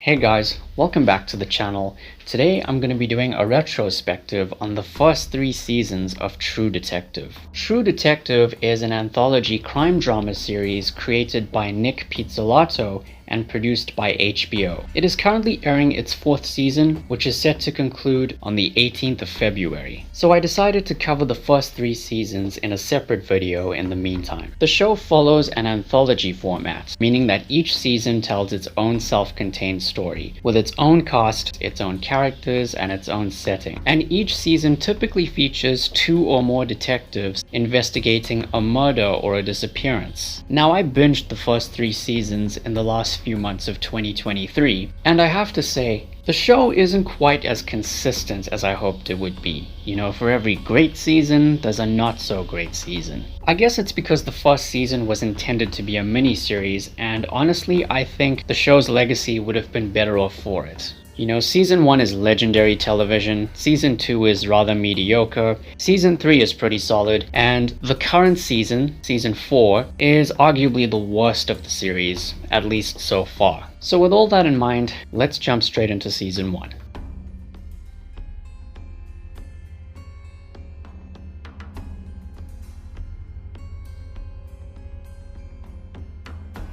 Hey guys, welcome back to the channel. Today I'm going to be doing a retrospective on the first 3 seasons of True Detective. True Detective is an anthology crime drama series created by Nick Pizzolatto and produced by HBO. It is currently airing its 4th season, which is set to conclude on the 18th of February. So I decided to cover the first 3 seasons in a separate video in the meantime. The show follows an anthology format, meaning that each season tells its own self-contained story, with its own cast, its own characters, and its own setting. And each season typically features 2 or more detectives investigating a murder or a disappearance. Now, I binged the first 3 seasons in the last few months of 2023, and I have to say, the show isn't quite as consistent as I hoped it would be. You know, for every great season, there's a not so great season. I guess it's because the first season was intended to be a mini-series, and honestly, I think the show's legacy would have been better off for it. You know, season 1 is legendary television, season 2 is rather mediocre, season 3 is pretty solid, and the current season, season 4, is arguably the worst of the series, at least so far. So with all that in mind, let's jump straight into season 1.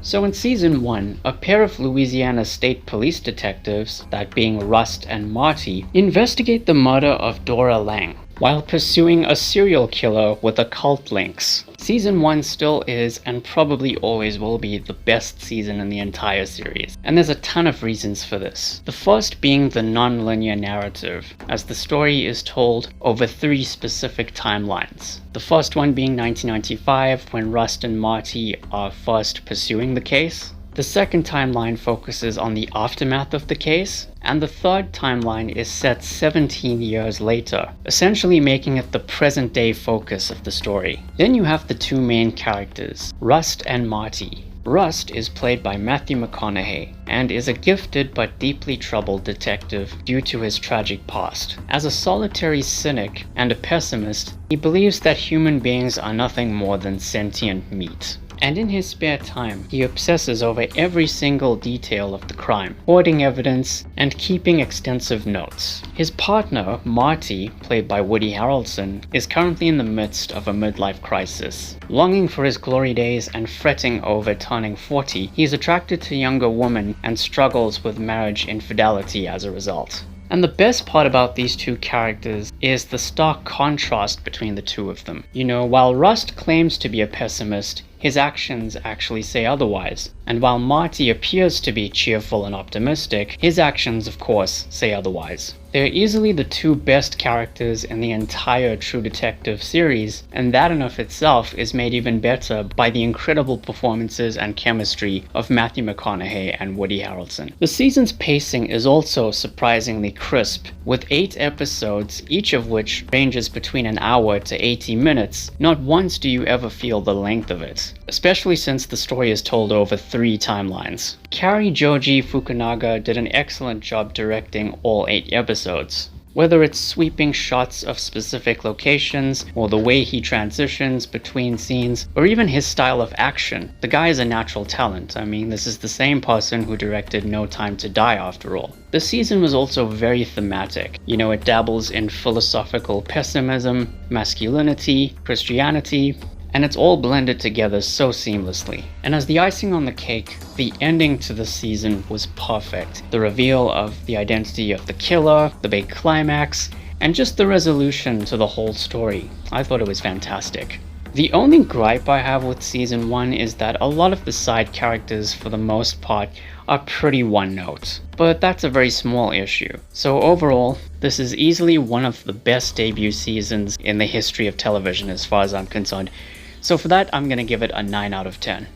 So in season 1, a pair of Louisiana State Police detectives, that being Rust and Marty, investigate the murder of Dora Lang, while pursuing a serial killer with occult links. Season 1 still is, and probably always will be, the best season in the entire series, and there's a ton of reasons for this. The first being the non-linear narrative, as the story is told over 3 specific timelines. The first one being 1995, when Rust and Marty are first pursuing the case. The second timeline focuses on the aftermath of the case, and the third timeline is set 17 years later, essentially making it the present-day focus of the story. Then you have the 2 main characters, Rust and Marty. Rust is played by Matthew McConaughey, and is a gifted but deeply troubled detective due to his tragic past. As a solitary cynic and a pessimist, he believes that human beings are nothing more than sentient meat. And in his spare time, he obsesses over every single detail of the crime, hoarding evidence and keeping extensive notes. His partner, Marty, played by Woody Harrelson, is currently in the midst of a midlife crisis. Longing for his glory days and fretting over turning 40, he is attracted to younger women and struggles with marriage infidelity as a result. And the best part about these 2 characters is the stark contrast between the 2 of them. You know, while Rust claims to be a pessimist, his actions actually say otherwise. And while Marty appears to be cheerful and optimistic, his actions, of course, say otherwise. They're easily the 2 best characters in the entire True Detective series, and that in of itself is made even better by the incredible performances and chemistry of Matthew McConaughey and Woody Harrelson. The season's pacing is also surprisingly crisp, with 8 episodes, each of which ranges between an hour to 80 minutes. Not once do you ever feel the length of it, especially since the story is told over 3 timelines. Cary Joji Fukunaga did an excellent job directing all 8 episodes. Whether it's sweeping shots of specific locations, or the way he transitions between scenes, or even his style of action, the guy is a natural talent. I mean, this is the same person who directed No Time to Die after all. The season was also very thematic. You know, it dabbles in philosophical pessimism, masculinity, Christianity, and it's all blended together so seamlessly. And as the icing on the cake, the ending to the season was perfect. The reveal of the identity of the killer, the big climax, and just the resolution to the whole story. I thought it was fantastic. The only gripe I have with season 1 is that a lot of the side characters, for the most part, are pretty one-note. But that's a very small issue. So overall, this is easily one of the best debut seasons in the history of television as far as I'm concerned. So for that, I'm gonna give it a 9 out of 10.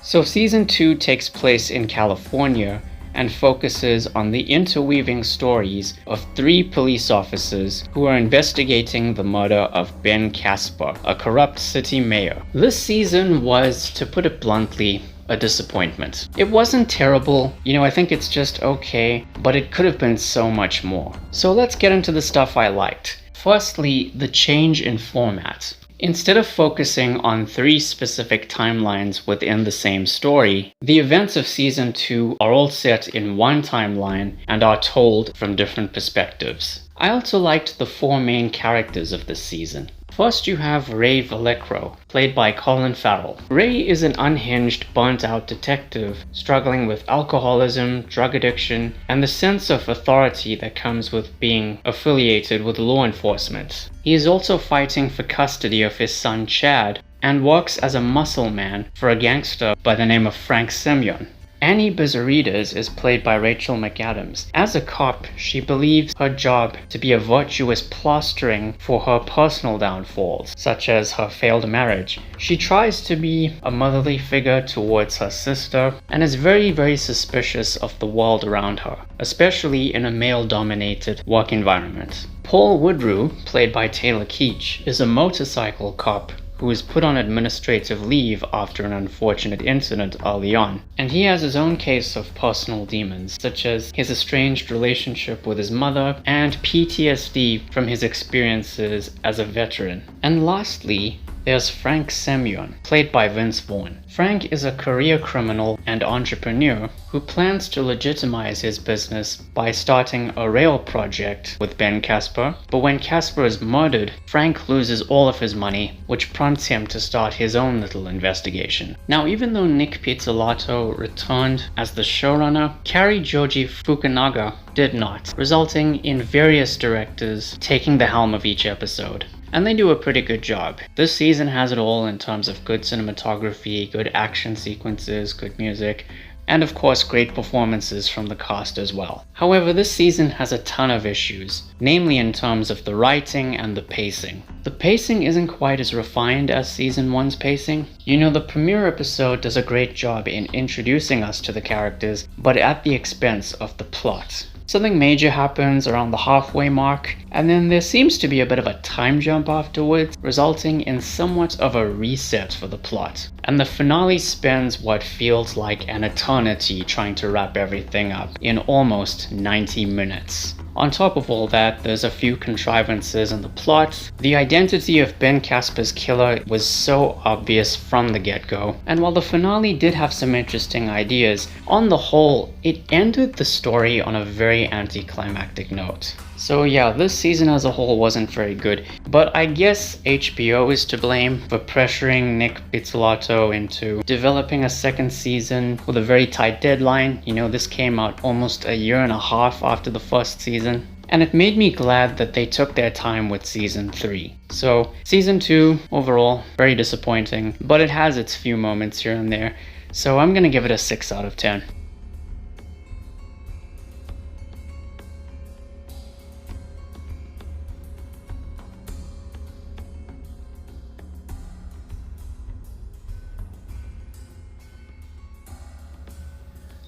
So season 2 takes place in California and focuses on the interweaving stories of 3 police officers who are investigating the murder of Ben Casper, a corrupt city mayor. This season was, to put it bluntly, a disappointment. It wasn't terrible, I think it's just okay, but it could have been so much more. So let's get into the stuff I liked. Firstly, the change in format. Instead of focusing on 3 specific timelines within the same story, the events of Season 2 are all set in one timeline and are told from different perspectives. I also liked the 4 main characters of this season. First you have Ray Vallecro, played by Colin Farrell. Ray is an unhinged, burnt-out detective struggling with alcoholism, drug addiction, and the sense of authority that comes with being affiliated with law enforcement. He is also fighting for custody of his son Chad and works as a muscle man for a gangster by the name of Frank Semyon. Annie Bezarides is played by Rachel McAdams. As a cop, she believes her job to be a virtuous plastering for her personal downfalls, such as her failed marriage. She tries to be a motherly figure towards her sister and is very, very suspicious of the world around her, especially in a male-dominated work environment. Paul Woodrue, played by Taylor Keach, is a motorcycle cop who is put on administrative leave after an unfortunate incident early on. And he has his own case of personal demons, such as his estranged relationship with his mother and PTSD from his experiences as a veteran. And lastly, there's Frank Semyon, played by Vince Vaughn. Frank is a career criminal and entrepreneur who plans to legitimize his business by starting a rail project with Ben Casper, but when Casper is murdered, Frank loses all of his money, which prompts him to start his own little investigation. Now, even though Nick Pizzolatto returned as the showrunner, Cary Joji Fukunaga did not, resulting in various directors taking the helm of each episode. And they do a pretty good job. This season has it all in terms of good cinematography, good action sequences, good music, and of course great performances from the cast as well. However, this season has a ton of issues, namely in terms of the writing and the pacing. The pacing isn't quite as refined as Season 1's pacing. The premiere episode does a great job in introducing us to the characters, but at the expense of the plot. Something major happens around the halfway mark, and then there seems to be a bit of a time jump afterwards, resulting in somewhat of a reset for the plot. And the finale spends what feels like an eternity trying to wrap everything up in almost 90 minutes. On top of all that, there's a few contrivances in the plot. The identity of Ben Casper's killer was so obvious from the get-go, and while the finale did have some interesting ideas, on the whole, it ended the story on a very anticlimactic note. So yeah, this season as a whole wasn't very good, but I guess HBO is to blame for pressuring Nick Pizzolatto into developing a second season with a very tight deadline. This came out almost a year and a half after the first season. And it made me glad that they took their time with Season 3. So, Season 2, overall, very disappointing, but it has its few moments here and there. So I'm gonna give it a 6 out of 10.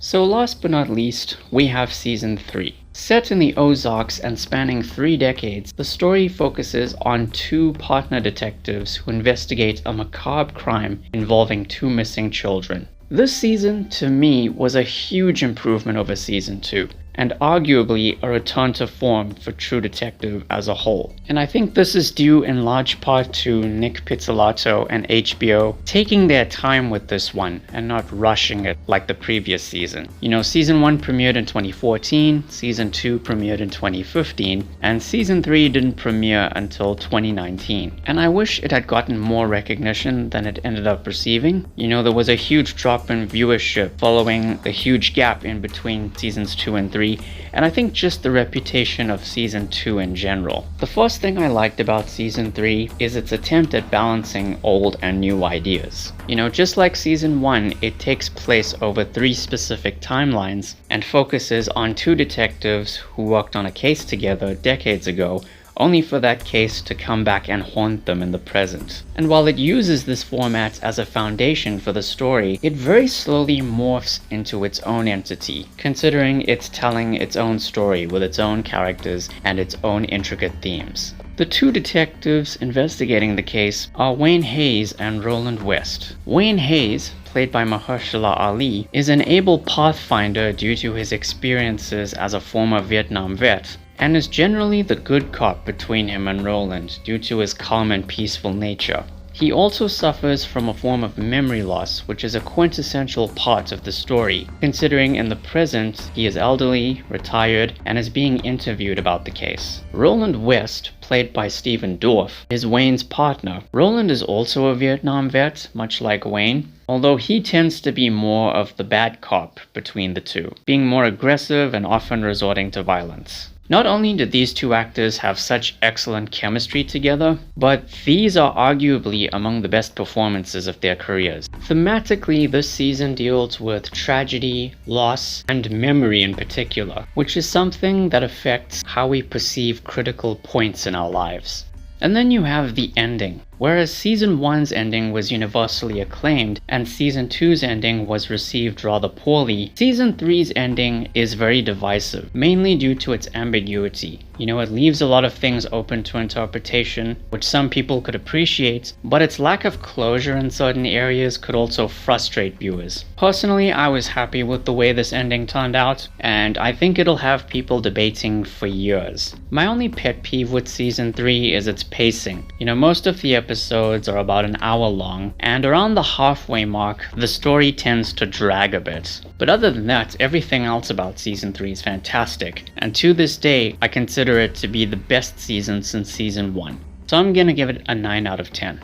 So last but not least, we have Season 3. Set in the Ozarks and spanning 3 decades, the story focuses on 2 partner detectives who investigate a macabre crime involving 2 missing children. This season, to me, was a huge improvement over Season 2, and arguably a return to form for True Detective as a whole. And I think this is due in large part to Nick Pizzolatto and HBO taking their time with this one and not rushing it like the previous season. Season 1 premiered in 2014, Season 2 premiered in 2015, and Season 3 didn't premiere until 2019. And I wish it had gotten more recognition than it ended up receiving. There was a huge drop in viewership following the huge gap in between Seasons 2 and 3, and I think just the reputation of Season 2 in general. The first thing I liked about Season 3 is its attempt at balancing old and new ideas. Just like Season 1, it takes place over 3 specific timelines and focuses on 2 detectives who worked on a case together decades ago, only for that case to come back and haunt them in the present. And while it uses this format as a foundation for the story, it very slowly morphs into its own entity, considering it's telling its own story with its own characters and its own intricate themes. The two detectives investigating the case are Wayne Hayes and Roland West. Wayne Hayes, played by Mahershala Ali, is an able pathfinder due to his experiences as a former Vietnam vet, and is generally the good cop between him and Roland due to his calm and peaceful nature. He also suffers from a form of memory loss, which is a quintessential part of the story, considering in the present he is elderly, retired, and is being interviewed about the case. Roland West, played by Stephen Dorff, is Wayne's partner. Roland is also a Vietnam vet, much like Wayne, although he tends to be more of the bad cop between the two, being more aggressive and often resorting to violence. Not only do these two actors have such excellent chemistry together, but these are arguably among the best performances of their careers. Thematically, this season deals with tragedy, loss, and memory in particular, which is something that affects how we perceive critical points in our lives. And then you have the ending. Whereas Season 1's ending was universally acclaimed and Season 2's ending was received rather poorly, Season 3's ending is very divisive, mainly due to its ambiguity. It leaves a lot of things open to interpretation, which some people could appreciate, but its lack of closure in certain areas could also frustrate viewers. Personally, I was happy with the way this ending turned out, and I think it'll have people debating for years. My only pet peeve with Season 3 is its pacing. Most of the episodes are about an hour long, and around the halfway mark, the story tends to drag a bit. But other than that, everything else about Season 3 is fantastic, and to this day, I consider it to be the best season since Season 1. So I'm gonna give it a 9 out of 10.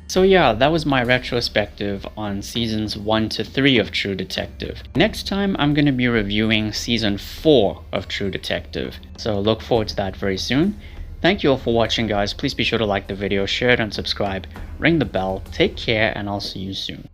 So yeah, that was my retrospective on seasons 1 to 3 of True Detective. Next time I'm going to be reviewing season 4 of True Detective, so look forward to that very soon. Thank you all for watching, guys. Please be sure to like the video, share it and subscribe, ring the bell, take care, and I'll see you soon.